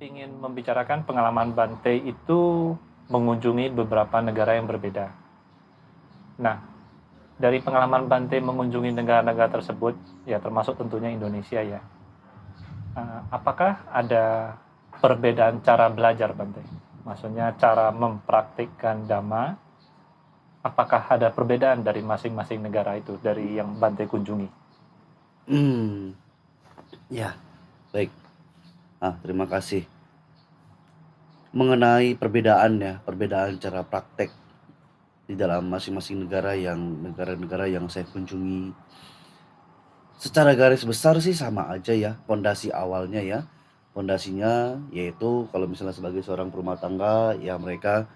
ingin membicarakan pengalaman Bante itu mengunjungi beberapa negara yang berbeda. Nah, dari pengalaman Bante mengunjungi negara-negara tersebut, ya termasuk tentunya Indonesia ya, apakah ada perbedaan cara belajar Bante? Maksudnya cara mempraktikkan Dhamma, apakah ada perbedaan dari masing-masing negara itu, dari yang Bante kunjungi? Ya, baik. Terima kasih. Mengenai perbedaan cara praktek di dalam masing-masing negara-negara yang saya kunjungi. Secara garis besar sih sama aja ya, pondasi awalnya ya. Pondasinya yaitu kalau misalnya sebagai seorang rumah tangga, ya mereka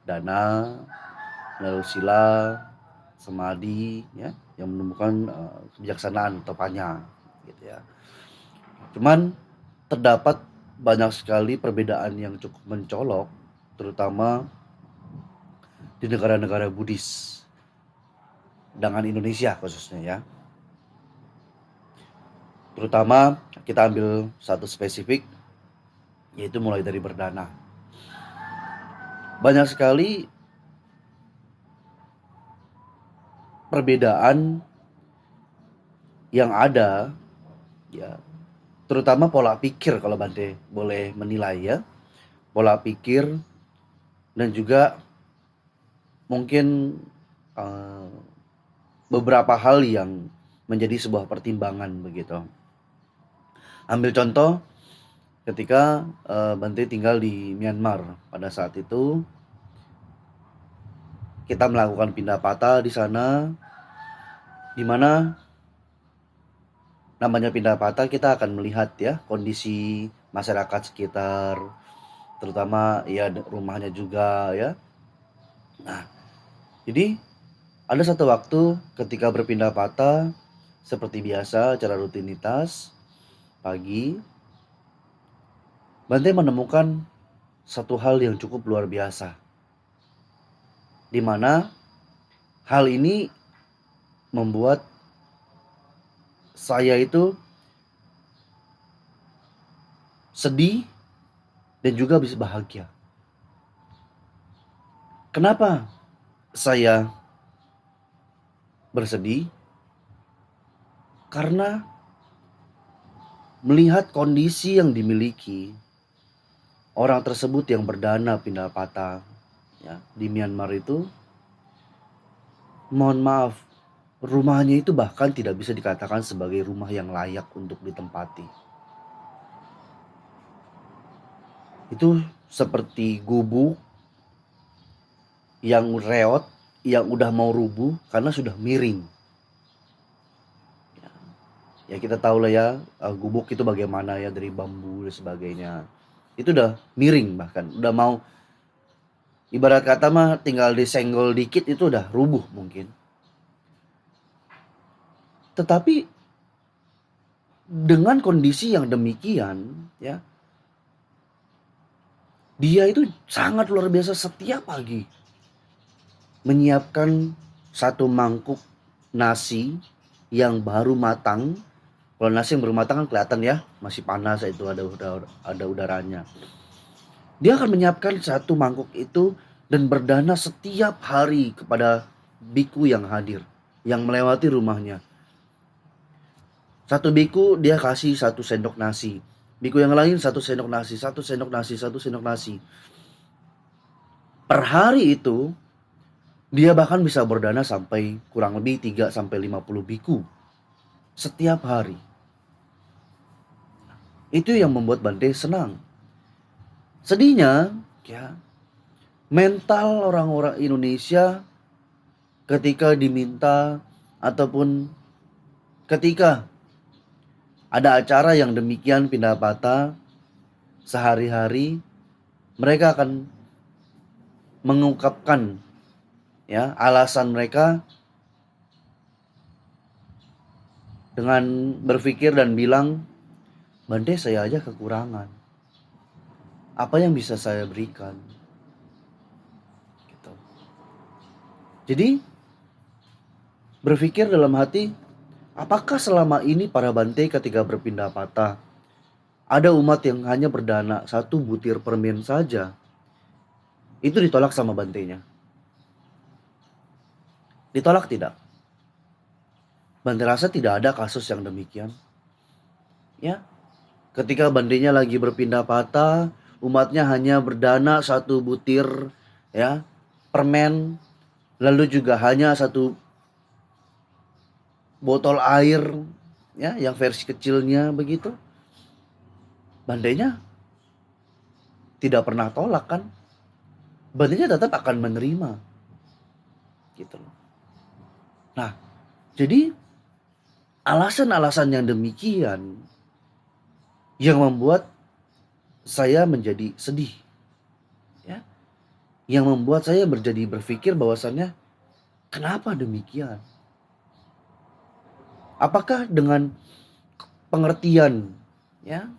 dana, lalu sila, samadhi ya, yang menemukan kebijaksanaan atau panya gitu ya. Cuman terdapat banyak sekali perbedaan yang cukup mencolok, terutama di negara-negara Buddhis dengan Indonesia khususnya ya. Terutama kita ambil satu spesifik, yaitu mulai dari berdana. Banyak sekali perbedaan yang ada ya, terutama pola pikir kalau Bante boleh menilai ya. Pola pikir dan juga mungkin beberapa hal yang menjadi sebuah pertimbangan begitu. Ambil contoh ketika Bante tinggal di Myanmar. Pada saat itu kita melakukan pindah patah di sana, di mana namanya pindah patah kita akan melihat ya kondisi masyarakat sekitar, terutama ya rumahnya juga ya. Nah, jadi ada satu waktu ketika berpindah patah, seperti biasa acara rutinitas pagi, Bante menemukan satu hal yang cukup luar biasa, di mana hal ini membuat saya itu sedih dan juga bisa bahagia. Kenapa saya bersedih? Karena melihat kondisi yang dimiliki orang tersebut yang berdana pindah patah ya, di Myanmar itu, mohon maaf, rumahnya itu bahkan tidak bisa dikatakan sebagai rumah yang layak untuk ditempati. Itu seperti gubuk yang reot, yang udah mau rubuh karena sudah miring. Ya kita tahu lah ya, gubuk itu bagaimana ya, dari bambu dan sebagainya. Itu udah miring, bahkan udah mau, ibarat kata mah tinggal disenggol dikit itu udah rubuh mungkin. Tetapi dengan kondisi yang demikian ya, dia itu sangat luar biasa setiap pagi menyiapkan satu mangkuk nasi yang baru matang. Kalau nasi yang baru matang kan kelihatan ya, masih panas, itu ada udaranya. Dia akan menyiapkan satu mangkuk itu dan berdana setiap hari kepada biku yang hadir, yang melewati rumahnya. Satu biku dia kasih satu sendok nasi, biku yang lain satu sendok nasi, satu sendok nasi, satu sendok nasi. Per hari itu dia bahkan bisa berdana sampai kurang lebih 3 sampai 50 biku setiap hari. Itu yang membuat Bante senang. Sedihnya ya, mental orang-orang Indonesia ketika diminta ataupun ketika ada acara yang demikian pindah patah sehari-hari, mereka akan mengungkapkan ya alasan mereka dengan berpikir dan bilang, Bante saya aja kekurangan, apa yang bisa saya berikan gitu. Jadi berpikir dalam hati, apakah selama ini para Bante ketika berpindah patah Ada umat yang hanya berdana 1 butir permen saja, itu ditolak sama bantenya. Ditolak tidak? Bante rasa tidak ada kasus yang demikian. Ya, ketika bantenya lagi berpindah patah, umatnya hanya berdana 1 butir ya permen, lalu juga hanya 1 botol air ya yang versi kecilnya begitu. Bantenya tidak pernah tolak kan? Bantenya tetap akan menerima. Gitu loh. Nah, jadi alasan-alasan yang demikian yang membuat saya menjadi sedih. Ya, yang membuat saya menjadi berpikir bahwasannya kenapa demikian? Apakah dengan pengertian ya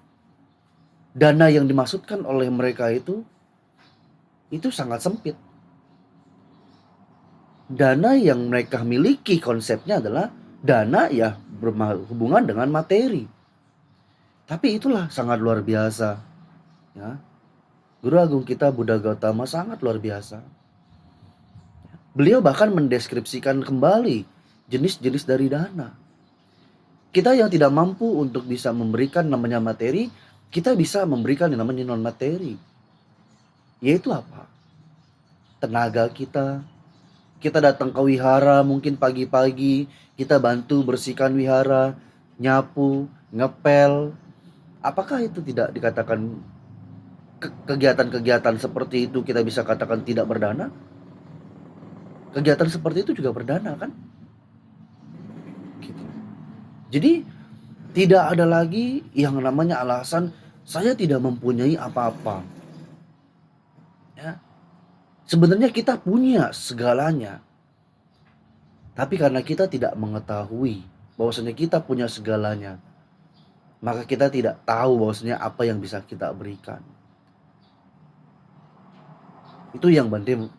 dana yang dimaksudkan oleh mereka itu sangat sempit. Dana yang mereka miliki konsepnya adalah dana ya berhubungan dengan materi. Tapi itulah sangat luar biasa. Ya. Guru Agung kita Buddha Gautama sangat luar biasa. Beliau bahkan mendeskripsikan kembali jenis-jenis dari dana. Kita yang tidak mampu untuk bisa memberikan namanya materi, kita bisa memberikan yang namanya non materi. Yaitu apa? Tenaga kita. Kita datang ke wihara mungkin pagi-pagi, kita bantu bersihkan wihara, nyapu, ngepel. Apakah itu tidak dikatakan kegiatan-kegiatan seperti itu kita bisa katakan tidak berdana? Kegiatan seperti itu juga berdana kan? Gitu. Jadi tidak ada lagi yang namanya alasan saya tidak mempunyai apa-apa. Ya. Sebenarnya kita punya segalanya. Tapi karena kita tidak mengetahui bahwasanya kita punya segalanya, maka kita tidak tahu bahwasanya apa yang bisa kita berikan. Itu yang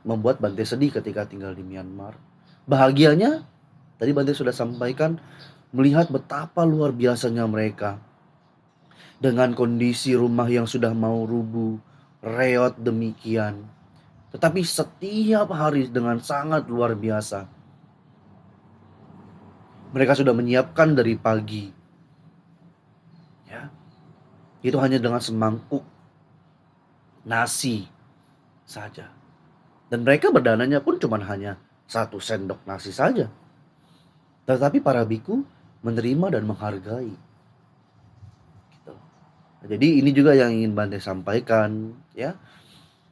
membuat Bante sedih ketika tinggal di Myanmar. Bahagianya, tadi Bante sudah sampaikan, melihat betapa luar biasanya mereka. Dengan kondisi rumah yang sudah mau rubuh, reot demikian. Tetapi setiap hari dengan sangat luar biasa. Mereka sudah menyiapkan dari pagi. Ya. Itu hanya dengan semangkuk nasi saja. Dan mereka berdananya pun cuma hanya 1 sendok nasi saja. Tetapi para biku menerima dan menghargai. Gitu. Jadi ini juga yang ingin Bante sampaikan ya.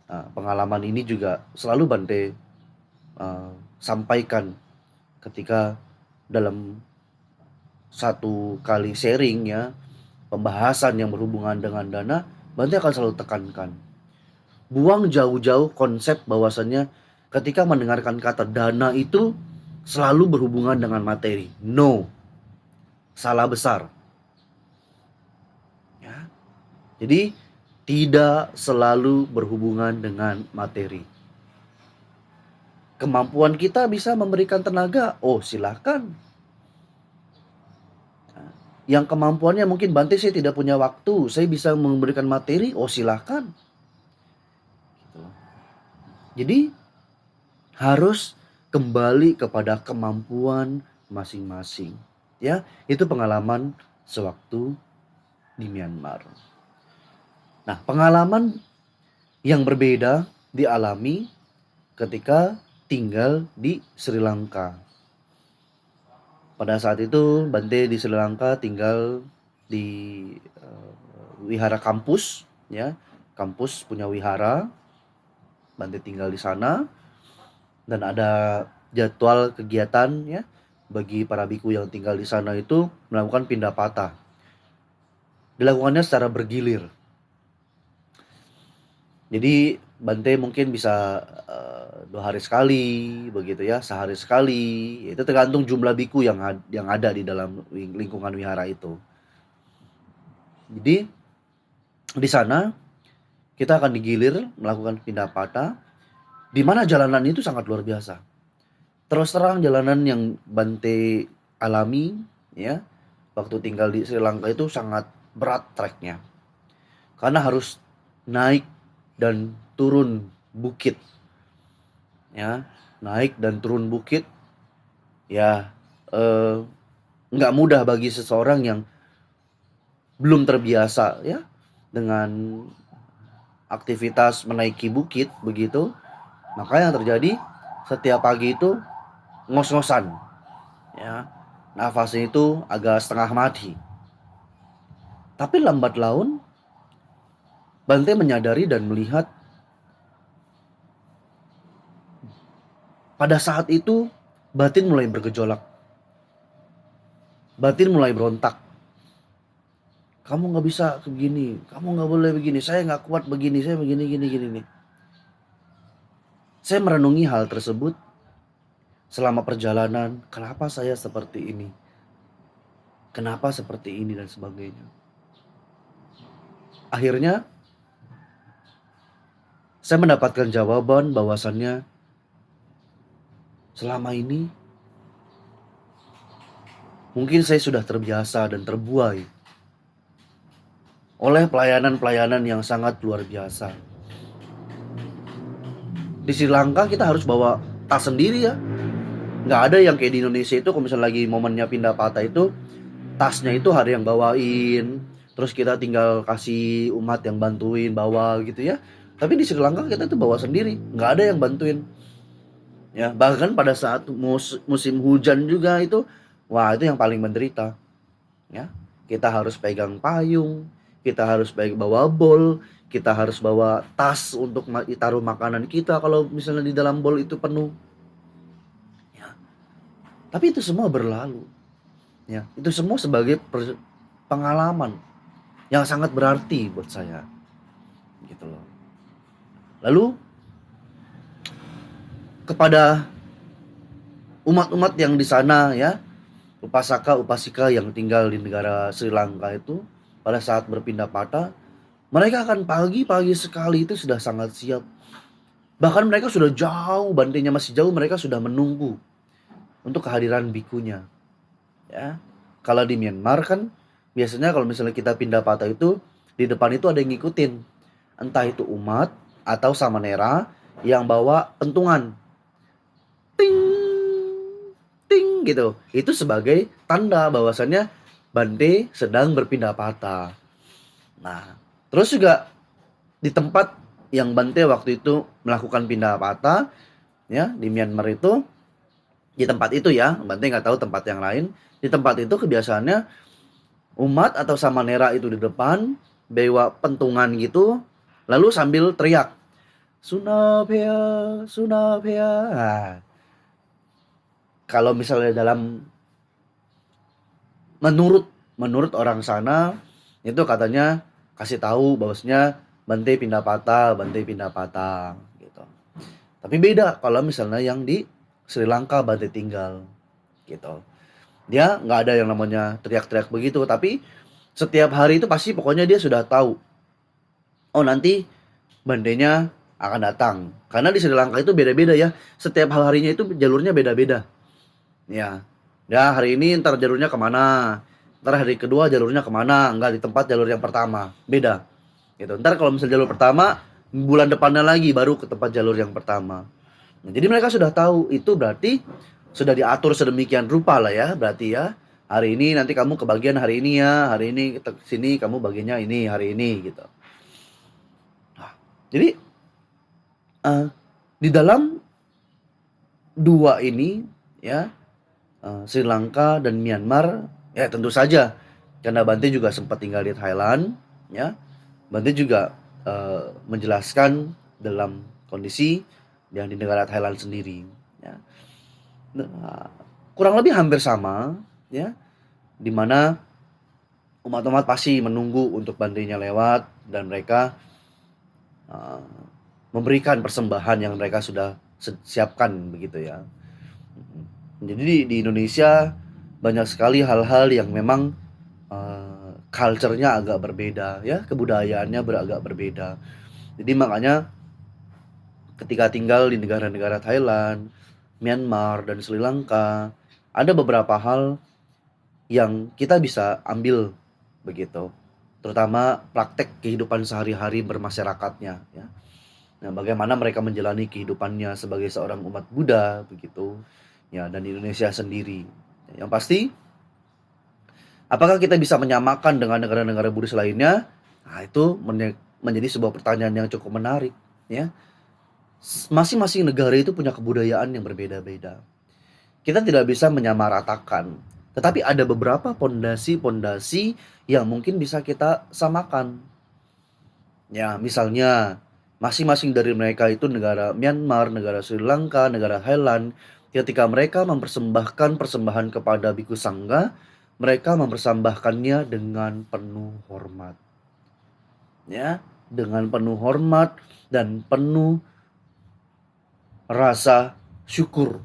Nah, pengalaman ini juga selalu Bante sampaikan ketika dalam 1 kali sharing ya, pembahasan yang berhubungan dengan dana, Bante akan selalu tekankan. Buang jauh-jauh konsep bahwasannya ketika mendengarkan kata dana itu selalu berhubungan dengan materi. No. Salah besar. Ya. Jadi tidak selalu berhubungan dengan materi. Kemampuan kita bisa memberikan tenaga, oh silahkan. Yang kemampuannya mungkin Bante saya tidak punya waktu, saya bisa memberikan materi, oh silahkan. Jadi harus kembali kepada kemampuan masing-masing. Ya, itu pengalaman sewaktu di Myanmar. Nah, pengalaman yang berbeda dialami ketika tinggal di Sri Lanka. Pada saat itu Bante di Sri Lanka tinggal di wihara kampus ya. Kampus punya wihara. Bante tinggal di sana dan ada jadwal kegiatan ya bagi para biku yang tinggal di sana itu melakukan pindah patah. Dilakukannya secara bergilir. Jadi Bante mungkin bisa 2 hari sekali begitu ya, sehari sekali. Itu tergantung jumlah biku yang ada di dalam lingkungan wihara itu. Jadi di sana kita akan digilir melakukan pindah patah, di mana jalanan itu sangat luar biasa. Terus terang jalanan yang Bante alami ya waktu tinggal di Sri Lanka itu sangat berat treknya. karena harus naik dan turun bukit, ya. Naik dan turun bukit, ya nggak mudah bagi seseorang yang belum terbiasa ya dengan aktivitas menaiki bukit begitu. Maka yang terjadi setiap pagi itu ngos-ngosan, ya. Nafasnya itu agak setengah mati. Tapi lambat laun Bante menyadari dan melihat pada saat itu batin mulai bergejolak. Batin mulai berontak. Kamu nggak bisa begini, kamu nggak boleh begini, saya nggak kuat begini, saya begini, gini, gini nih. Saya merenungi hal tersebut selama perjalanan, kenapa saya seperti ini? Kenapa seperti ini dan sebagainya. Akhirnya saya mendapatkan jawaban bahwasannya selama ini mungkin saya sudah terbiasa dan terbuai oleh pelayanan-pelayanan yang sangat luar biasa. Di Sri Lanka kita harus bawa tas sendiri ya. Nggak ada yang kayak di Indonesia itu kalau misalnya lagi momennya pindah patah itu tasnya itu ada yang bawain, terus kita tinggal kasih umat yang bantuin bawa gitu ya. Tapi di Sri Lanka kita itu bawa sendiri, nggak ada yang bantuin. Ya, bahkan pada saat musim hujan juga itu, wah itu yang paling menderita. Ya, kita harus pegang payung, kita harus bawa bol, kita harus bawa tas untuk taruh makanan kita kalau misalnya di dalam bol itu penuh. Ya, tapi itu semua berlalu. Ya, itu semua sebagai pengalaman yang sangat berarti buat saya, gitu loh. Lalu kepada umat-umat yang di sana ya, upasaka upasika yang tinggal di negara Sri Lanka itu pada saat berpindah patah, mereka akan pagi-pagi sekali itu sudah sangat siap. Bahkan mereka sudah jauh, bantainya masih jauh, mereka sudah menunggu untuk kehadiran bikunya. Ya. Kalau di Myanmar kan biasanya kalau misalnya kita pindah patah itu di depan itu ada yang ngikutin. Entah itu umat atau samanera yang bawa pentungan. Ting ting gitu. Itu sebagai tanda bahwasannya Bante sedang berpindah patah. Nah, terus juga di tempat yang Bante waktu itu melakukan pindah patah ya di Myanmar itu, di tempat itu ya, Bante nggak tahu tempat yang lain. Di tempat itu kebiasaannya umat atau samanera itu di depan bawa pentungan gitu, lalu sambil teriak Sunapea, Sunapea. Nah, kalau misalnya dalam menurut orang sana itu katanya kasih tahu bahwasanya Bante pindah patah, Bante pindah patah gitu. Tapi beda kalau misalnya yang di Sri Lanka Bante tinggal gitu. Dia nggak ada yang namanya teriak-teriak begitu, tapi setiap hari itu pasti pokoknya dia sudah tahu. Oh nanti Bantenya akan datang. Karena di Sri Lanka itu beda-beda ya. Setiap harinya itu jalurnya beda-beda. Ya, ya hari ini ntar jalurnya kemana, ntar hari kedua jalurnya kemana, nggak di tempat jalur yang pertama, beda gitu. Ntar kalau misalnya jalur pertama, bulan depannya lagi baru ke tempat jalur yang pertama. Nah, jadi mereka sudah tahu, itu berarti sudah diatur sedemikian rupa lah ya, berarti ya hari ini nanti kamu kebagian hari ini ya, hari ini ke sini kamu bagiannya ini hari ini gitu. Nah, jadi di dalam dua ini ya, Sri Lanka dan Myanmar, ya tentu saja karena Bante juga sempat tinggal di Thailand, ya. Bante juga menjelaskan dalam kondisi yang di negara Thailand sendiri, ya. Nah, kurang lebih hampir sama, ya, dimana umat-umat pasti menunggu untuk Bantenya lewat dan mereka memberikan persembahan yang mereka sudah siapkan begitu ya. Jadi di Indonesia banyak sekali hal-hal yang memang culture-nya agak berbeda ya, kebudayaannya agak berbeda. Jadi makanya ketika tinggal di negara-negara Thailand, Myanmar dan Sri Lanka, ada beberapa hal yang kita bisa ambil begitu. terutama praktek kehidupan sehari-hari bermasyarakatnya ya. Nah, bagaimana mereka menjalani kehidupannya sebagai seorang umat Buddha begitu ya, dan Indonesia sendiri. Yang pasti, apakah kita bisa menyamakan dengan negara-negara Buddhis lainnya? Nah, itu menjadi sebuah pertanyaan yang cukup menarik ya. Masing-masing negara itu punya kebudayaan yang berbeda-beda. Kita tidak bisa menyamaratakan, tetapi ada beberapa pondasi-pondasi yang mungkin bisa kita samakan. Ya, misalnya masing-masing dari mereka itu negara Myanmar, negara Sri Lanka, negara Thailand, ketika mereka mempersembahkan persembahan kepada Bhikkhu Sangha, mereka mempersembahkannya dengan penuh hormat. Ya, dengan penuh hormat dan penuh rasa syukur.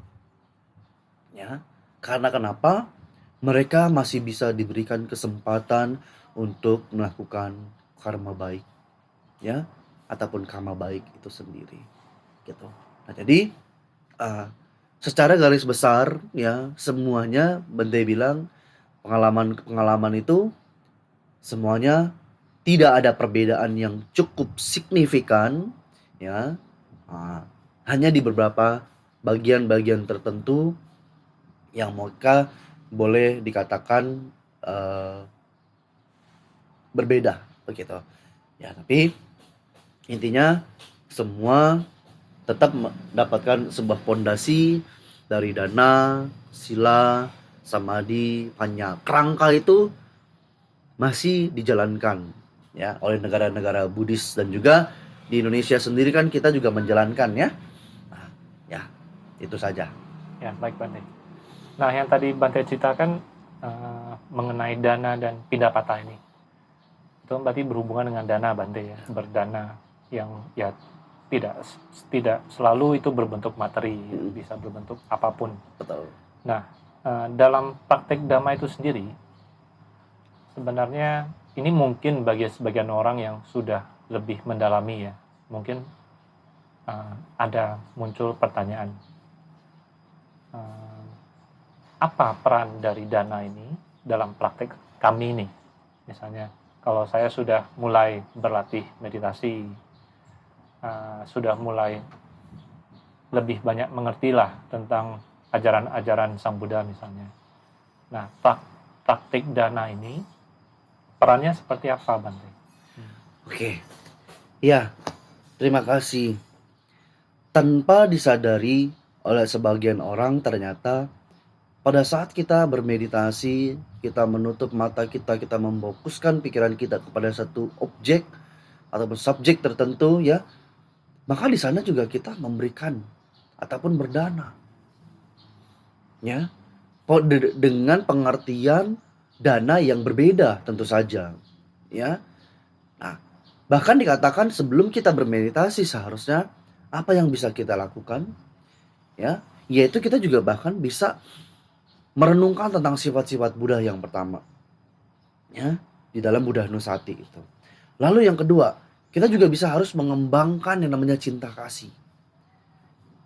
Ya, karena kenapa? Mereka masih bisa diberikan kesempatan untuk melakukan karma baik, ya, ataupun karma baik itu sendiri, gitu. Nah, jadi secara garis besar, ya, semuanya Bante bilang pengalaman itu semuanya tidak ada perbedaan yang cukup signifikan, ya, hanya di beberapa bagian-bagian tertentu yang mereka boleh dikatakan berbeda begitu. Ya, tapi intinya semua tetap mendapatkan sebuah pondasi dari dana, sila, samadhi, panya. Kerangka itu masih dijalankan ya oleh negara-negara Buddhis, dan juga di Indonesia sendiri kan kita juga menjalankan ya. Nah, ya, itu saja. Ya, baik Bante. Nah, yang tadi Bante ceritakan mengenai dana dan pindapata ini, itu berarti berhubungan dengan dana Bante ya, berdana yang ya tidak selalu itu berbentuk materi, ya, bisa berbentuk apapun. Betul. Nah, dalam praktek dhamma itu sendiri, sebenarnya ini mungkin bagi sebagian orang yang sudah lebih mendalami ya, mungkin ada muncul pertanyaan, apa peran dari dana ini dalam praktek kami ini? Misalnya, kalau saya sudah mulai berlatih meditasi, sudah mulai lebih banyak mengertilah tentang ajaran-ajaran Sang Buddha misalnya. Nah, praktik dana ini perannya seperti apa, Bante? Oke, ya, terima kasih. Tanpa disadari oleh sebagian orang, ternyata pada saat kita bermeditasi, kita menutup mata kita, kita memfokuskan pikiran kita kepada satu objek ataupun subjek tertentu ya, maka di sana juga kita memberikan ataupun berdana. Ya. Dengan pengertian dana yang berbeda tentu saja. Ya. Nah, bahkan dikatakan sebelum kita bermeditasi seharusnya apa yang bisa kita lakukan? Ya, yaitu kita juga bahkan bisa merenungkan tentang sifat-sifat Buddha yang pertama, ya, di dalam Buddha Nusati itu. Lalu yang kedua, kita juga bisa harus mengembangkan yang namanya cinta kasih.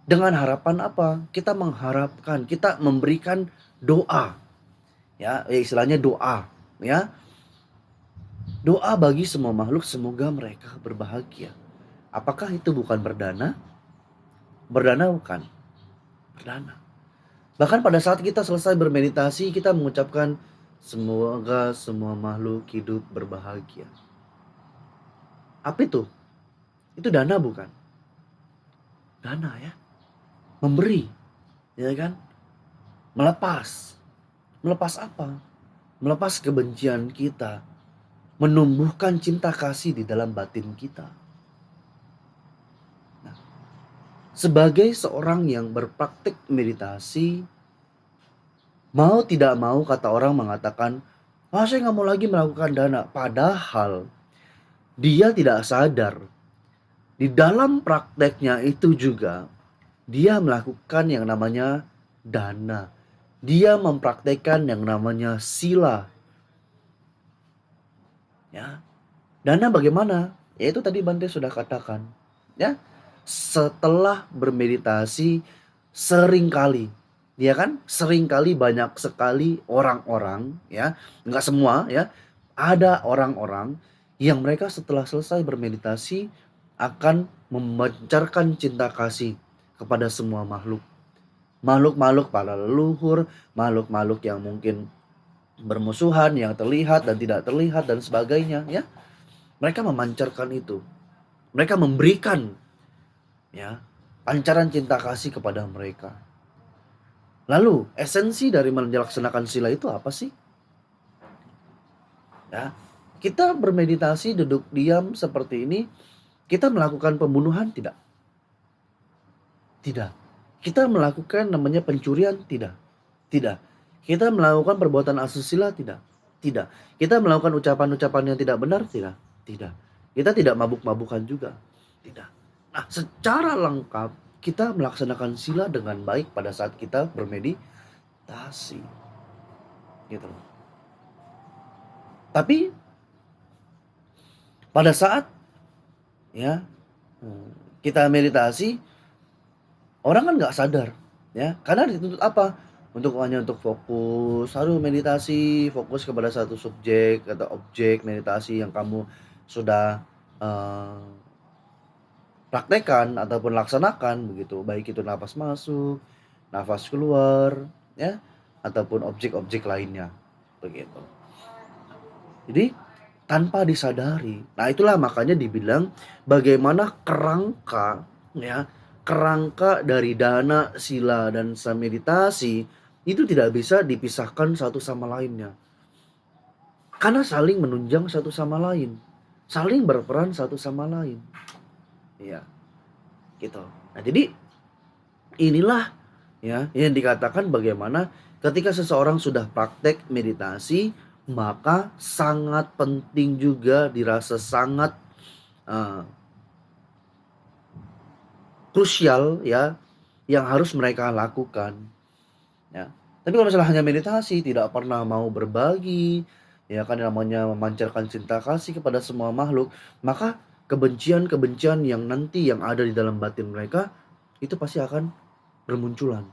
Dengan harapan apa? Kita mengharapkan, kita memberikan doa, ya, istilahnya doa, ya. Doa bagi semua makhluk semoga mereka berbahagia. Apakah itu bukan berdana? Berdana bukan? Berdana. Bahkan pada saat kita selesai bermeditasi, kita mengucapkan semoga semua makhluk hidup berbahagia. Apa itu? Itu dana bukan? Dana ya. Memberi. Ya kan? Melepas. Melepas apa? Melepas kebencian kita. Menumbuhkan cinta kasih di dalam batin kita. Nah, sebagai seorang yang berpraktik meditasi, mau tidak mau kata orang mengatakan, saya nggak mau lagi melakukan dana. Padahal dia tidak sadar di dalam prakteknya itu juga dia melakukan yang namanya dana. Dia mempraktekkan yang namanya sila. Ya, dana bagaimana? Yaitu tadi Bante sudah katakan. Ya, setelah bermeditasi seringkali, ya kan? Seringkali banyak sekali orang-orang, ya, nggak semua, ya, Ada orang-orang yang mereka setelah selesai bermeditasi akan memancarkan cinta kasih kepada semua makhluk. Makhluk-makhluk para leluhur, makhluk-makhluk yang mungkin bermusuhan, yang terlihat dan tidak terlihat dan sebagainya, ya. Mereka memancarkan itu. Mereka memberikan, ya, pancaran cinta kasih kepada mereka. Lalu esensi dari melaksanakan sila itu apa sih? Ya, kita bermeditasi, duduk diam seperti ini, kita melakukan pembunuhan tidak? Tidak. Kita melakukan namanya pencurian tidak? Tidak. Kita melakukan perbuatan asusila tidak? Tidak. Kita melakukan ucapan-ucapan yang tidak benar tidak? Tidak. Kita tidak mabuk-mabukan juga? Tidak. Nah, secara lengkap kita melaksanakan sila dengan baik pada saat kita bermeditasi. Gitu. Tapi pada saat, ya, kita meditasi, orang kan nggak sadar, ya, karena dituntut apa? Hanya untuk fokus, harus meditasi, fokus kepada satu subjek atau objek meditasi yang kamu sudah praktekkan ataupun laksanakan begitu, baik itu nafas masuk, nafas keluar, ya, ataupun objek-objek lainnya, begitu. Jadi tanpa disadari, nah itulah makanya dibilang bagaimana kerangka, ya, kerangka dari dana, sila, dan meditasi itu tidak bisa dipisahkan satu sama lainnya. Karena saling menunjang satu sama lain, saling berperan satu sama lain. Ya, gitu. Nah, jadi inilah, ya, yang dikatakan bagaimana ketika seseorang sudah praktek meditasi, maka sangat penting juga dirasa sangat krusial, ya, yang harus mereka lakukan, ya. Tapi kalau misalnya hanya meditasi, tidak pernah mau berbagi, ya kan, namanya memancarkan cinta kasih kepada semua makhluk, maka kebencian-kebencian yang nanti yang ada di dalam batin mereka itu pasti akan bermunculan.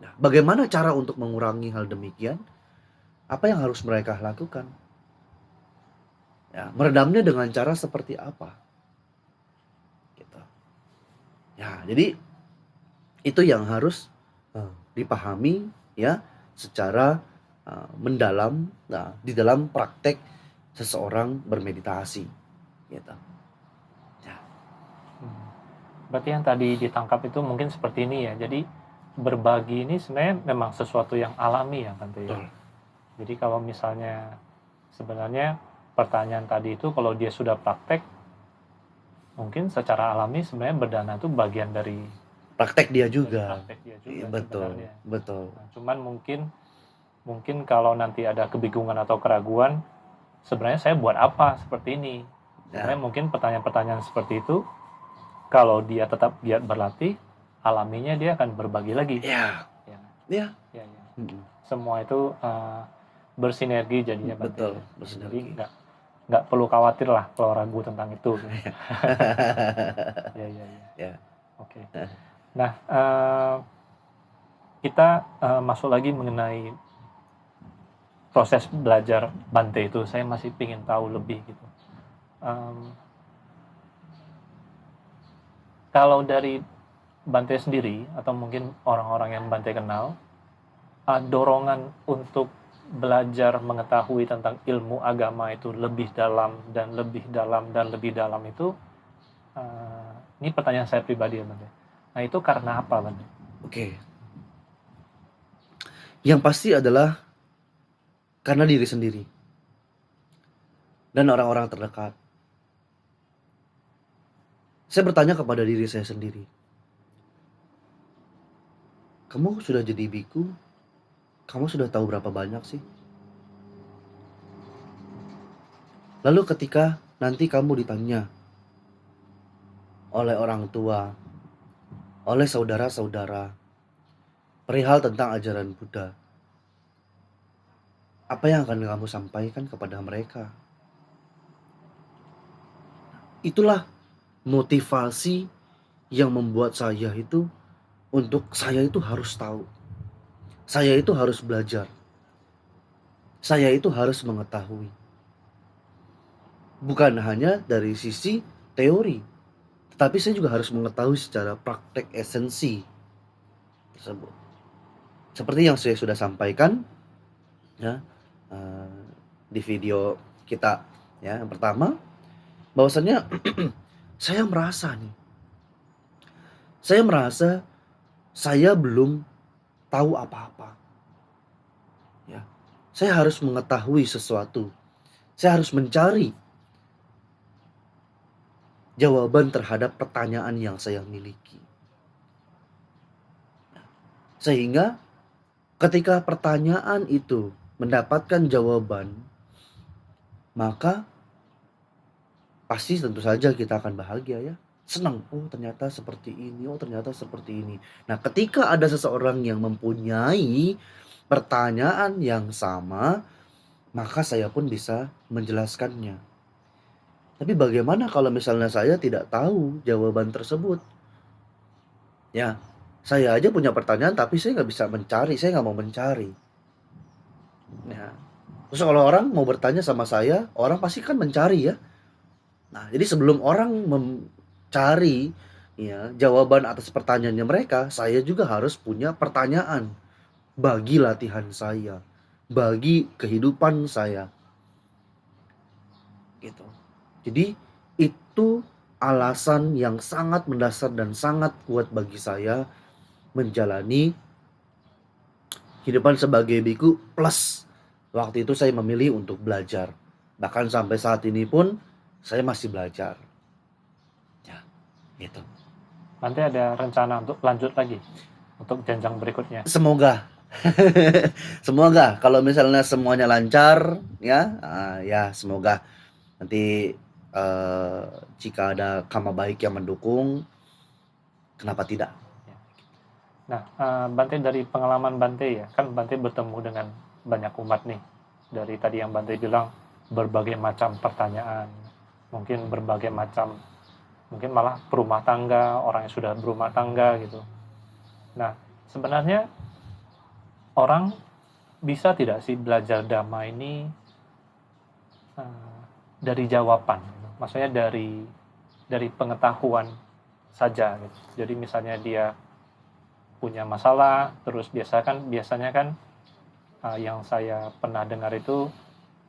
Nah, bagaimana cara untuk mengurangi hal demikian? Apa yang harus mereka lakukan? Ya, meredamnya dengan cara seperti apa? Gitu. Ya, jadi itu yang harus dipahami, ya, secara mendalam, nah, di dalam praktek seseorang bermeditasi, gitu. Ya. Berarti yang tadi ditangkap itu mungkin seperti ini ya. Jadi berbagi ini sebenarnya memang sesuatu yang alami ya Bante. Betul. Jadi kalau misalnya sebenarnya pertanyaan tadi itu kalau dia sudah praktek, mungkin secara alami sebenarnya berdana itu bagian dari Praktek dia juga. praktek dia juga Iya, betul, sebenarnya. betul. Nah, cuman mungkin kalau nanti ada kebingungan atau keraguan, sebenarnya saya buat apa seperti ini? Sebenarnya mungkin pertanyaan-pertanyaan seperti itu, kalau dia tetap giat berlatih, alaminya dia akan berbagi lagi. Ya. Ya. Ya. Ya, ya. Semua itu bersinergi jadinya Bante. Betul, Jadi bersinergi. nggak perlu khawatir lah kalau ragu tentang itu. Ya, ya, ya. Ya. Oke. Nah, kita masuk lagi mengenai proses belajar Bante itu. Saya masih ingin tahu lebih gitu. Kalau dari Bante sendiri atau mungkin orang-orang yang Bante kenal, dorongan untuk belajar mengetahui tentang ilmu agama itu lebih dalam dan lebih dalam dan lebih dalam itu, ini pertanyaan saya pribadi ya Bante. Nah itu karena apa Bante? Oke. Yang pasti adalah karena diri sendiri dan orang-orang terdekat. Saya bertanya kepada diri saya sendiri, kamu sudah jadi biku, kamu sudah tahu berapa banyak sih? Lalu ketika nanti kamu ditanya oleh orang tua, oleh saudara-saudara, perihal tentang ajaran Buddha, apa yang akan kamu sampaikan kepada mereka? Itulah motivasi yang membuat saya itu harus tahu. Saya itu harus belajar. Saya itu harus mengetahui. bukan hanya dari sisi teori, tetapi saya juga harus mengetahui secara praktek esensi tersebut. Seperti yang saya sudah sampaikan ya, di video kita ya, yang pertama bahwasannya saya merasa saya belum tahu apa-apa ya. Saya harus mengetahui sesuatu. Saya harus mencari jawaban terhadap pertanyaan yang saya miliki. Sehingga ketika pertanyaan itu mendapatkan jawaban, maka pasti tentu saja kita akan bahagia ya. Senang, oh ternyata seperti ini, oh ternyata seperti ini. Nah, ketika ada seseorang yang mempunyai pertanyaan yang sama, maka saya pun bisa menjelaskannya. Tapi bagaimana kalau misalnya saya tidak tahu jawaban tersebut? Ya, saya aja punya pertanyaan tapi saya nggak bisa mencari, saya nggak mau mencari. Ya. Terus kalau orang mau bertanya sama saya, orang pasti kan mencari ya. Nah, jadi sebelum orang mencari ya jawaban atas pertanyaannya mereka, saya juga harus punya pertanyaan bagi latihan saya, bagi kehidupan saya. Gitu. Jadi itu alasan yang sangat mendasar dan sangat kuat bagi saya menjalani kehidupan sebagai biku plus waktu itu saya memilih untuk belajar. Bahkan sampai saat ini pun saya masih belajar. Ya, gitu. Nanti ada rencana untuk lanjut lagi untuk jenjang berikutnya. Semoga. Semoga kalau misalnya semuanya lancar ya, ya semoga nanti jika ada karma baik yang mendukung, kenapa tidak? Nah, Bante dari pengalaman Bante ya, kan Bante bertemu dengan banyak umat nih. Dari tadi yang Bante bilang berbagai macam pertanyaan, mungkin berbagai macam, mungkin malah berumah tangga, orang yang sudah berumah tangga gitu. Nah, sebenarnya orang bisa tidak sih belajar Dhamma ini dari jawaban, gitu. Maksudnya dari pengetahuan saja gitu. Jadi misalnya dia punya masalah, terus biasanya kan yang saya pernah dengar itu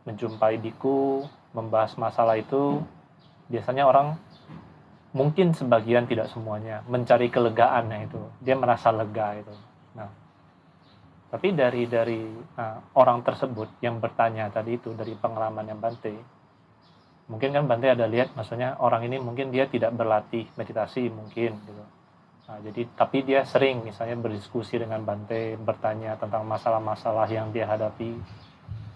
menjumpai biku, membahas masalah itu, biasanya orang mungkin sebagian tidak semuanya mencari kelegaan itu, dia merasa lega itu. Nah, tapi dari orang tersebut yang bertanya tadi itu dari pengalaman yang Bante, mungkin kan Bante ada lihat, maksudnya orang ini mungkin dia tidak berlatih meditasi mungkin gitu. Nah, jadi tapi dia sering misalnya berdiskusi dengan Bante, bertanya tentang masalah-masalah yang dia hadapi.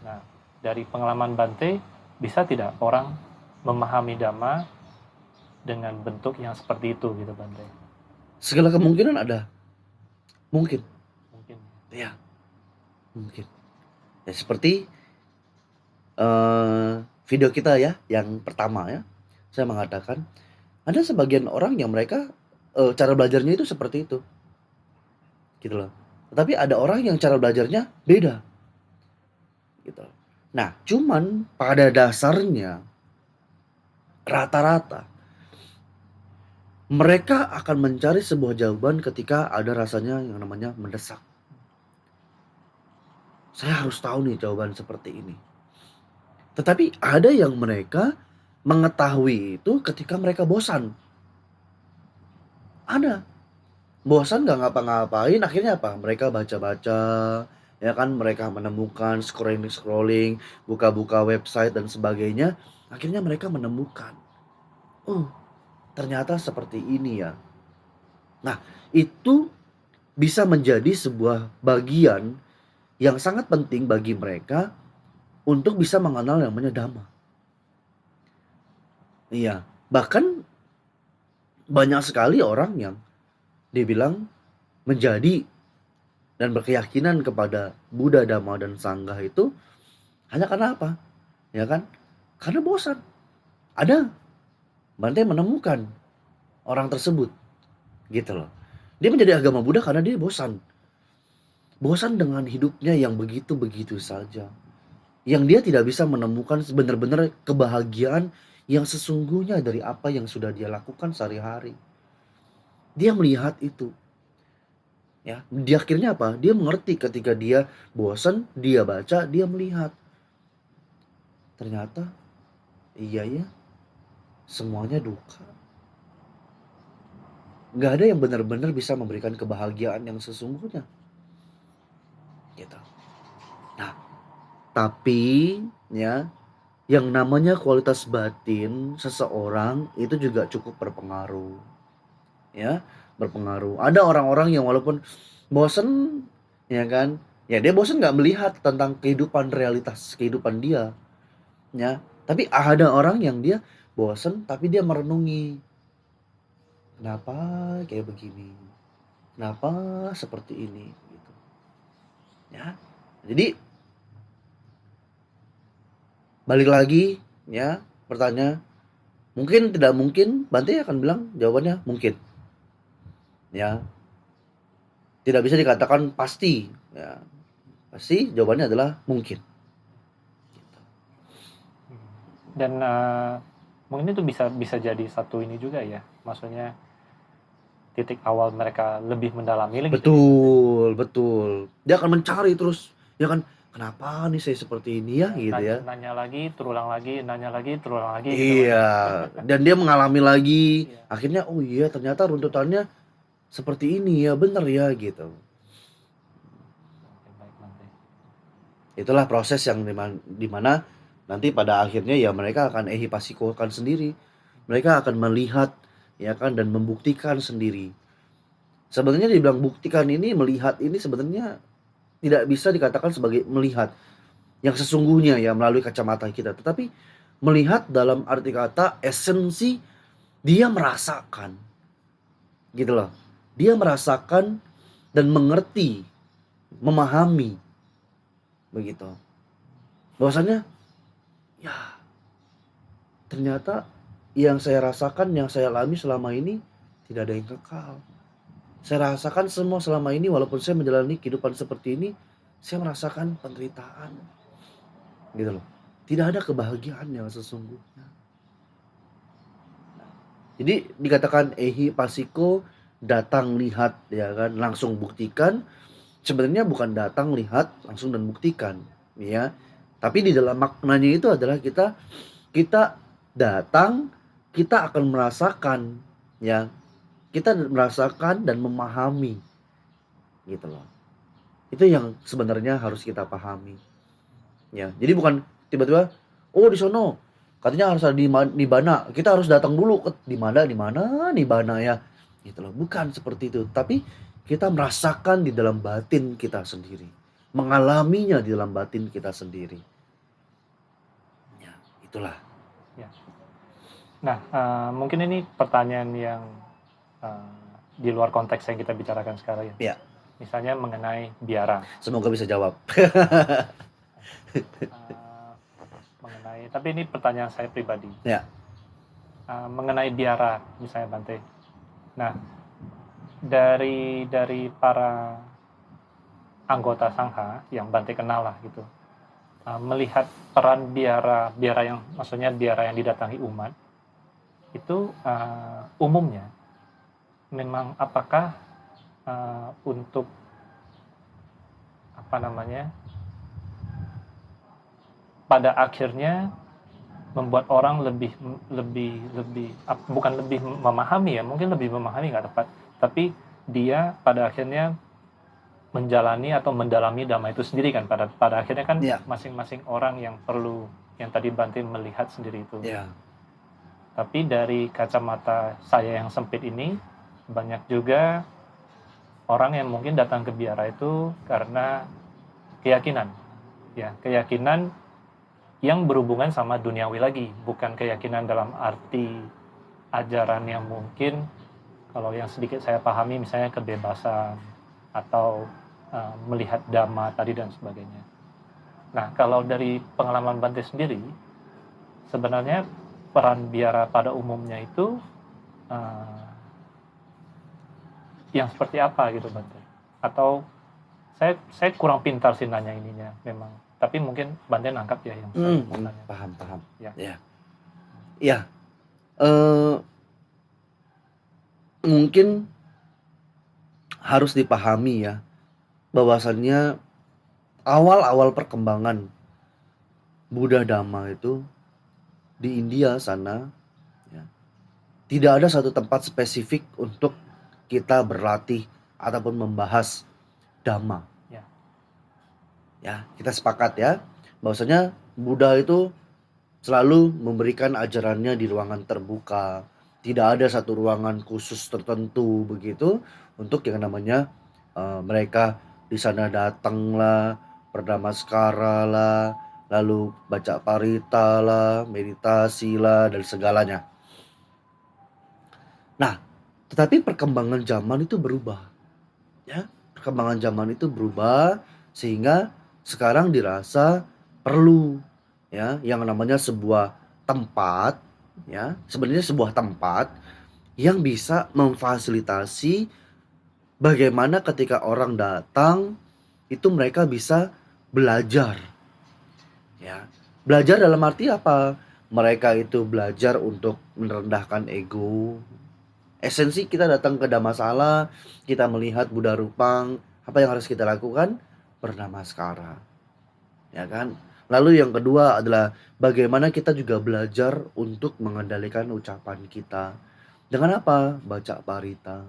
Nah, dari pengalaman Bante, bisa tidak orang memahami Dhamma dengan bentuk yang seperti itu gitu Bante? Segala kemungkinan ada. Mungkin. Mungkin. Ya. Mungkin. Ya seperti video kita ya, yang pertama ya. Saya mengatakan ada sebagian orang yang mereka cara belajarnya itu seperti itu. Gitu loh. Tetapi ada orang yang cara belajarnya beda. Gitu. Nah, cuman pada dasarnya rata-rata mereka akan mencari sebuah jawaban ketika ada rasanya yang namanya mendesak. Saya harus tahu nih jawaban seperti ini. Tetapi ada yang mereka mengetahui itu ketika mereka bosan. Ada. Bosan nggak ngapa-ngapain, akhirnya apa? Mereka baca-baca, ya kan? Mereka menemukan scrolling, buka-buka website dan sebagainya. Akhirnya mereka menemukan, oh ternyata seperti ini ya. Nah, itu bisa menjadi sebuah bagian yang sangat penting bagi mereka untuk bisa mengenal yang namanya Dhamma. Iya, bahkan banyak sekali orang yang dibilang menjadi dan berkeyakinan kepada Buddha, Dhamma, dan Sangha itu hanya karena apa? Ya kan? Karena bosan. Ada Bante menemukan orang tersebut. Gitu loh. Dia menjadi agama Buddha karena dia bosan. Bosan dengan hidupnya yang begitu-begitu saja. yang dia tidak bisa menemukan benar-benar kebahagiaan yang sesungguhnya dari apa yang sudah dia lakukan sehari-hari. Dia melihat itu, ya. Di akhirnya apa? Dia mengerti ketika dia bosan, dia baca, dia melihat. Ternyata iya ya, semuanya duka. Nggak ada yang benar-benar bisa memberikan kebahagiaan yang sesungguhnya. Gitu. Nah, tapi ya, yang namanya kualitas batin seseorang itu juga cukup berpengaruh. Ya, berpengaruh. Ada orang-orang yang walaupun bosen, ya kan? Ya dia bosen nggak melihat tentang kehidupan realitas kehidupan dia, ya. Tapi ada orang yang dia bosen tapi dia merenungi, kenapa kayak begini? Kenapa seperti ini? Gitu. Ya. Jadi balik lagi, ya, bertanya, mungkin tidak mungkin, Bante akan bilang jawabannya mungkin. Ya, tidak bisa dikatakan pasti, ya. Pasti jawabannya adalah mungkin. Dan mungkin itu bisa bisa jadi satu ini juga ya, maksudnya titik awal mereka lebih mendalami lagi tadi. Betul, betul. Dia akan mencari terus, ya kan, kenapa nih saya seperti ini ya, gitu ya. Nanya lagi, terulang lagi, nanya lagi, terulang lagi gitu kan. Iya, dan dia mengalami lagi, Iya. akhirnya oh iya ternyata runtutannya seperti ini ya, bener ya gitu. Oke, baik Bante. Itulah proses yang dimana nanti pada akhirnya ya mereka akan ehipasikokan sendiri. Mereka akan melihat, ya kan, dan membuktikan sendiri. Sebenarnya dibilang buktikan ini, melihat ini sebenarnya tidak bisa dikatakan sebagai melihat yang sesungguhnya ya melalui kacamata kita, tetapi melihat dalam arti kata esensi dia merasakan, gitu loh. Dia merasakan dan mengerti, memahami, begitu. Bahwasannya, ya ternyata yang saya rasakan, yang saya alami selama ini tidak ada yang kekal. Saya rasakan semua selama ini walaupun saya menjalani kehidupan seperti ini, saya merasakan penderitaan, gitu loh. Tidak ada kebahagiaan yang sesungguhnya. Jadi dikatakan ehi pasiko, datang lihat, ya kan, langsung buktikan. Sebenarnya bukan datang lihat langsung dan buktikan, ya. Tapi di dalam maknanya itu adalah kita datang, kita akan merasakan, ya. Kita merasakan dan memahami, gitu loh. Itu yang sebenarnya harus kita pahami, ya. Jadi bukan tiba-tiba, oh di sono katanya harus ada di Bana, kita harus datang dulu ke di mana di Bana ya, gitu loh. Bukan seperti itu, tapi kita merasakan di dalam batin kita sendiri, mengalaminya di dalam batin kita sendiri. Ya, itulah. Ya. Nah, mungkin ini pertanyaan yang di luar konteks yang kita bicarakan sekarang ya. Ya, Misalnya mengenai biara. semoga bisa jawab. Tapi ini pertanyaan saya pribadi. Ya, Mengenai biara, misalnya Bante. Nah, dari para anggota Sangha yang Bante kenal lah gitu, melihat peran biara yang maksudnya biara yang didatangi umat itu umumnya memang apakah untuk apa namanya pada akhirnya membuat orang lebih bukan lebih memahami ya, mungkin lebih memahami nggak tepat, tapi dia pada akhirnya menjalani atau mendalami dhamma itu sendiri kan, pada akhirnya kan ya, masing-masing orang yang perlu, yang tadi Bante melihat sendiri itu. ya, Tapi dari kacamata saya yang sempit ini, banyak juga orang yang mungkin datang ke biara itu karena keyakinan, ya keyakinan yang berhubungan sama duniawi lagi, bukan keyakinan dalam arti ajaran yang mungkin kalau yang sedikit saya pahami misalnya kebebasan atau melihat dhamma tadi dan sebagainya. Nah, kalau dari pengalaman Bante sendiri, sebenarnya peran biara pada umumnya itu yang seperti apa gitu Bante? Atau saya kurang pintar sih nanya ininya memang. Tapi mungkin Bante nangkap ya yang saya mau tanya. Paham. Ya. Ya. Mungkin harus dipahami ya, bahwasannya awal-awal perkembangan Buddha Dhamma itu di India sana, ya, tidak ada satu tempat spesifik untuk kita berlatih ataupun membahas Dhamma. Ya, kita sepakat ya, bahwasanya Buddha itu selalu memberikan ajarannya di ruangan terbuka. Tidak ada satu ruangan khusus tertentu begitu untuk yang namanya mereka di sana datanglah, bernamaskara lah, lalu baca parita lah, meditasi lah, dan segalanya. Nah, tetapi perkembangan zaman itu berubah. Ya, perkembangan zaman itu berubah sehingga sekarang dirasa perlu ya yang namanya sebuah tempat, ya, sebenarnya sebuah tempat yang bisa memfasilitasi bagaimana ketika orang datang itu mereka bisa belajar. Ya. Belajar dalam arti apa? Mereka itu belajar untuk merendahkan ego. Esensi kita datang ke Dhammasala, kita melihat Buddha Rupang, apa yang harus kita lakukan? Bernamaskara. Ya kan? Lalu yang kedua adalah bagaimana kita juga belajar untuk mengendalikan ucapan kita. Dengan apa? Baca parita.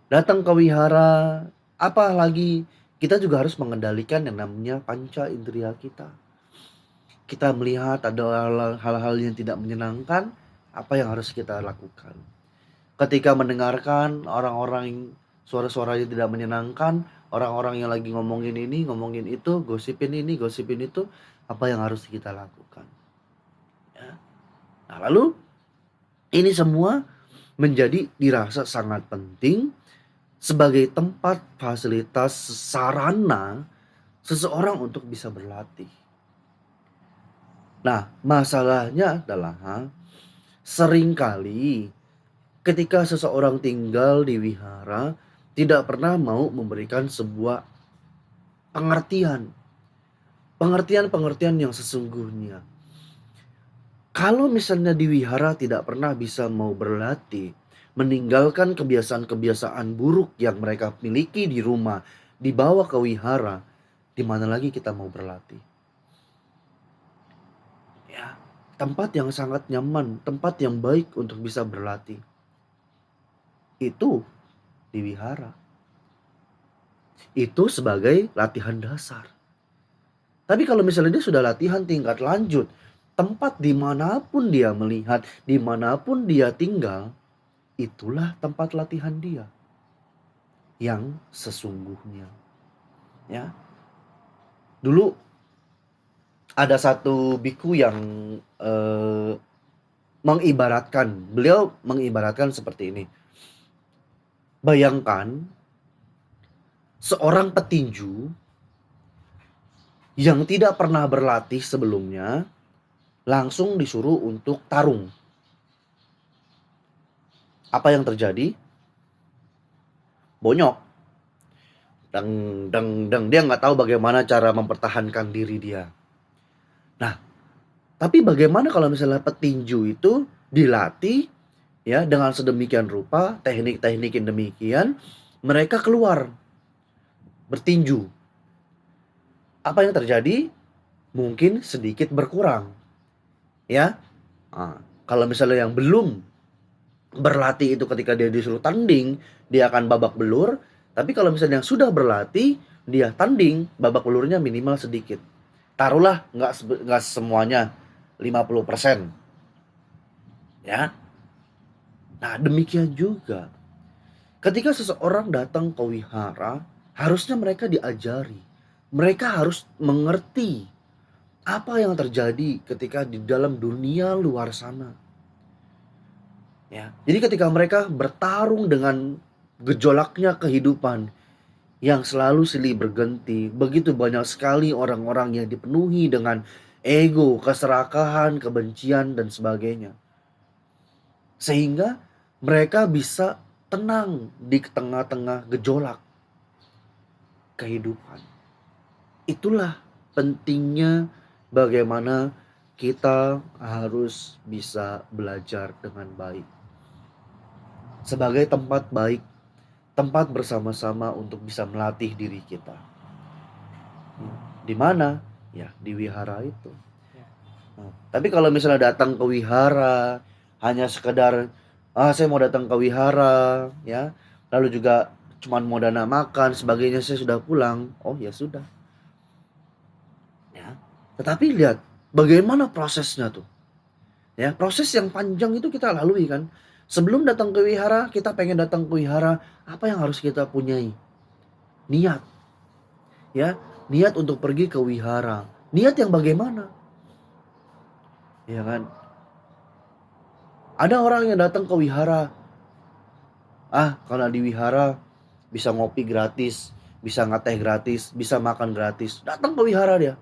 Datang ke wihara, apa lagi? Kita juga harus mengendalikan yang namanya panca indera kita. Kita melihat ada hal-hal yang tidak menyenangkan, apa yang harus kita lakukan? Ketika mendengarkan orang-orang suara-suara yang tidak menyenangkan, orang-orang yang lagi ngomongin ini, ngomongin itu, gosipin ini, gosipin itu, apa yang harus kita lakukan? Ya. Nah, lalu ini semua menjadi dirasa sangat penting sebagai tempat fasilitas sarana seseorang untuk bisa berlatih. Nah, masalahnya adalah seringkali ketika seseorang tinggal di wihara, tidak pernah mau memberikan sebuah pengertian yang sesungguhnya. Kalau misalnya di wihara tidak pernah bisa mau berlatih, meninggalkan kebiasaan-kebiasaan buruk yang mereka miliki di rumah, dibawa ke wihara, di mana lagi kita mau berlatih? Ya, tempat yang sangat nyaman, tempat yang baik untuk bisa berlatih itu di wihara. Itu sebagai latihan dasar. Tapi kalau misalnya dia sudah latihan tingkat lanjut, tempat dimanapun dia melihat, dimanapun dia tinggal, itulah tempat latihan dia yang sesungguhnya. Ya, dulu ada satu biku yang beliau mengibaratkan seperti ini. Bayangkan seorang petinju yang tidak pernah berlatih sebelumnya langsung disuruh untuk tarung. Apa yang terjadi? Bonyok. Dia nggak tahu bagaimana cara mempertahankan diri dia. Nah, tapi bagaimana kalau misalnya petinju itu dilatih ya dengan sedemikian rupa, teknik-teknik yang demikian, mereka keluar bertinju. Apa yang terjadi? Mungkin sedikit berkurang. Ya. Nah, kalau misalnya yang belum berlatih itu ketika dia disuruh tanding, dia akan babak belur. Tapi kalau misalnya yang sudah berlatih, dia tanding, babak belurnya minimal sedikit. Taruhlah nggak semuanya 50%. Ya. Nah, demikian juga ketika seseorang datang ke wihara, harusnya mereka diajari. Mereka harus mengerti apa yang terjadi ketika di dalam dunia luar sana. Ya, jadi ketika mereka bertarung dengan gejolaknya kehidupan yang selalu silih berganti, begitu banyak sekali orang-orang yang dipenuhi dengan ego, keserakahan, kebencian, dan sebagainya. Sehingga mereka bisa tenang di tengah-tengah gejolak kehidupan. Itulah pentingnya bagaimana kita harus bisa belajar dengan baik. Sebagai tempat baik, tempat bersama-sama untuk bisa melatih diri kita. Di mana? Ya, di wihara itu. Ya. Tapi kalau misalnya datang ke wihara hanya sekedar saya mau datang ke wihara ya, lalu juga cuman mau dana makan sebagainya, saya sudah pulang. Oh ya sudah. Ya. Tetapi lihat bagaimana prosesnya tuh. Ya, proses yang panjang itu kita lalui kan. Sebelum datang ke wihara, kita pengen datang ke wihara, apa yang harus kita punyai? Niat. Ya, niat untuk pergi ke wihara. Niat yang bagaimana? Ya kan? Ada orang yang datang ke wihara, karena di wihara bisa ngopi gratis, bisa ngeteh gratis, bisa makan gratis. Datang ke wihara dia.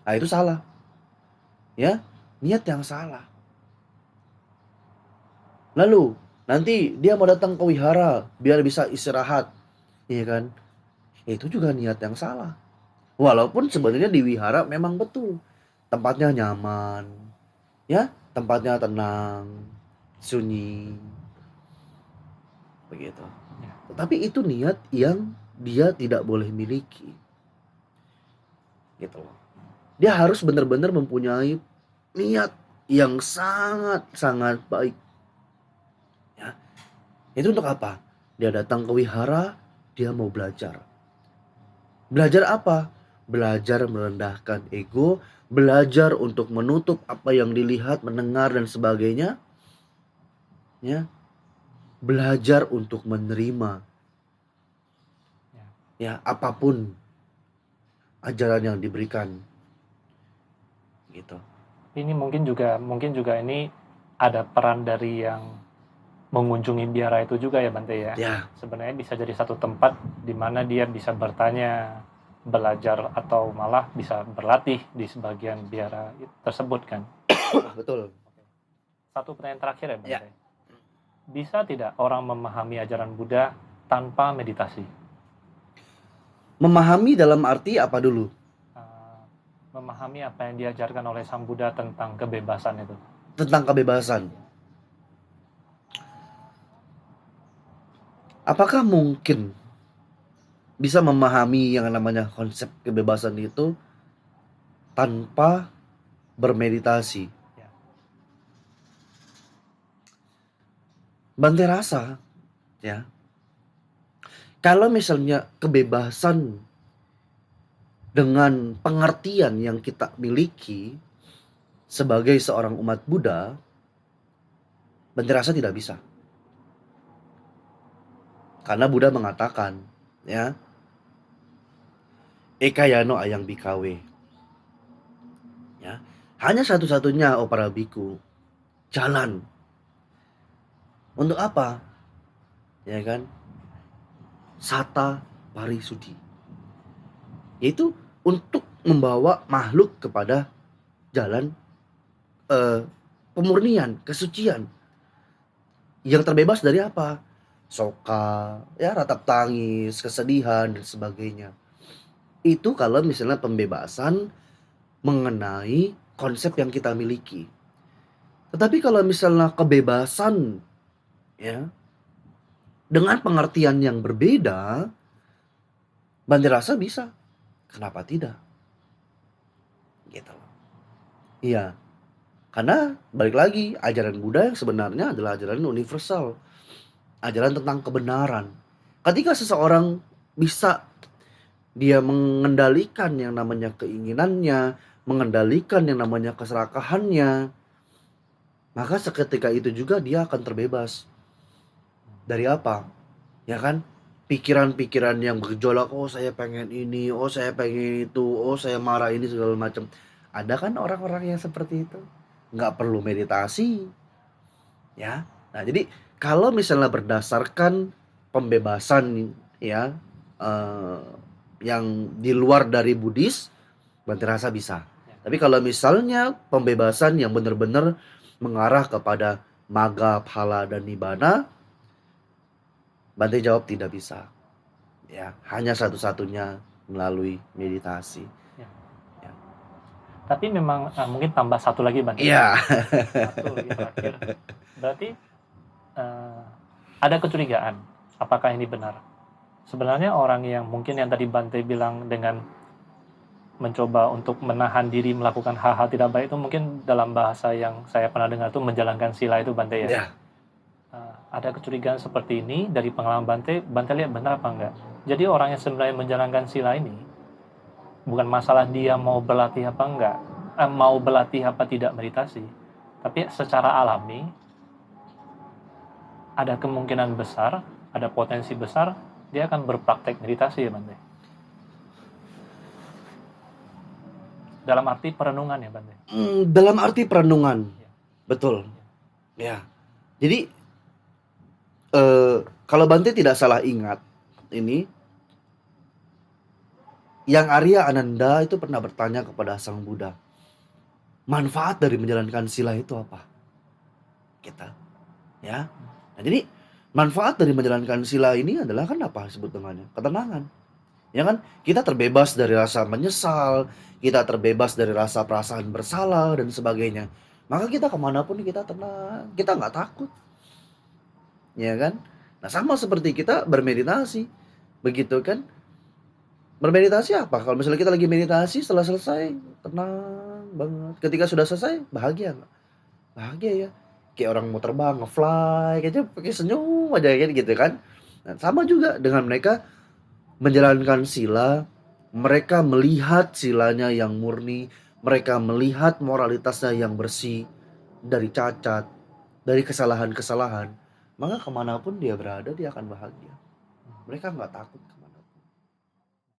Nah, itu salah. Ya, niat yang salah. Lalu, nanti dia mau datang ke wihara biar bisa istirahat. Iya kan? Itu juga niat yang salah. Walaupun sebenarnya di wihara memang betul. Tempatnya nyaman. Ya, tempatnya tenang, sunyi. Begitu. Ya. Tetapi itu niat yang dia tidak boleh miliki. Gitu loh. Dia harus benar-benar mempunyai niat yang sangat-sangat baik. Ya. Itu untuk apa? Dia datang ke wihara, dia mau belajar. Belajar apa? Belajar merendahkan ego, belajar untuk menutup apa yang dilihat, mendengar dan sebagainya. Ya. Belajar untuk menerima. Ya, apapun ajaran yang diberikan. Gitu. Ini mungkin juga ini ada peran dari yang mengunjungi biara itu juga ya Bante ya. Ya. Sebenarnya bisa jadi satu tempat di mana dia bisa bertanya, belajar atau malah bisa berlatih di sebagian biara tersebut kan. Betul. Satu pertanyaan terakhir ya Bante. Ya. Bisa tidak orang memahami ajaran Buddha tanpa meditasi? Memahami dalam arti apa dulu? Memahami apa yang diajarkan oleh Sang Buddha tentang kebebasan itu. Tentang kebebasan. Apakah mungkin bisa memahami yang namanya konsep kebebasan itu tanpa bermeditasi? Ya. Bante rasa ya, kalau misalnya kebebasan dengan pengertian yang kita miliki sebagai seorang umat Buddha, Bante rasa tidak bisa. Karena Buddha mengatakan, ya, ekayano ayang bikawe. Ya, hanya satu-satunya para biku jalan. Untuk apa? Ya kan? Sata parisudi. Yaitu untuk membawa makhluk kepada jalan pemurnian, kesucian. Yang terbebas dari apa? Soka, ya, ratap tangis, kesedihan dan sebagainya. Itu kalau misalnya pembebasan mengenai konsep yang kita miliki. Tetapi kalau misalnya kebebasan ya dengan pengertian yang berbeda, Bante rasa bisa. Kenapa tidak? Gitu. Iya. Karena balik lagi, ajaran Buddha yang sebenarnya adalah ajaran universal. Ajaran tentang kebenaran. Ketika seseorang bisa dia mengendalikan yang namanya keinginannya, mengendalikan yang namanya keserakahannya, maka seketika itu juga dia akan terbebas. Dari apa? Ya kan? Pikiran-pikiran yang bergejolak, oh saya pengen ini, oh saya pengen itu, oh saya marah ini segala macam. Ada kan orang-orang yang seperti itu? Nggak perlu meditasi. Ya. Nah, jadi kalau misalnya berdasarkan pembebasan ya yang di luar dari Buddhis, Bante rasa bisa. Tapi kalau misalnya pembebasan yang benar-benar mengarah kepada Magga, Phala dan Nibbana, Bante jawab tidak bisa. Ya, hanya satu-satunya melalui meditasi. Ya. Tapi memang mungkin tambah satu lagi Bante. Iya. Satu lagi terakhir. Berarti ada kecurigaan. Apakah ini benar? Sebenarnya orang yang mungkin yang tadi Bante bilang dengan mencoba untuk menahan diri melakukan hal-hal tidak baik itu mungkin dalam bahasa yang saya pernah dengar itu menjalankan sila itu Bante ya. Ya. Ada kecurigaan seperti ini dari pengalaman Bante lihat benar apa enggak? Jadi orang yang sebenarnya menjalankan sila ini bukan masalah dia mau berlatih apa enggak, mau berlatih apa tidak meditasi, tapi secara alami ada kemungkinan besar, ada potensi besar dia akan berpraktek meditasi ya Bante. Dalam arti perenungan ya Bante. Dalam arti perenungan. Ya. Betul. Ya. Jadi kalau Bante tidak salah ingat ini, Yang Arya Ananda itu pernah bertanya kepada Sang Buddha, manfaat dari menjalankan sila itu apa? Kita, ya. Nah, jadi manfaat dari menjalankan sila ini adalah kan apa disebut dengannya? Ketenangan. Ya kan? Kita terbebas dari rasa menyesal, kita terbebas dari rasa perasaan bersalah dan sebagainya. Maka kita kemanapun kita tenang, kita nggak takut. Ya kan? Nah, sama seperti kita bermeditasi. Begitu kan? Bermeditasi apa? Kalau misalnya kita lagi meditasi, setelah selesai tenang banget. Ketika sudah selesai, bahagia nggak? Bahagia ya. Kayak orang mau terbang, nge-fly, kayaknya pakai senyum aja gitu kan. Nah, sama juga dengan mereka menjalankan sila, mereka melihat silanya yang murni, mereka melihat moralitasnya yang bersih, dari cacat, dari kesalahan-kesalahan. Maka kemanapun dia berada, dia akan bahagia. Mereka nggak takut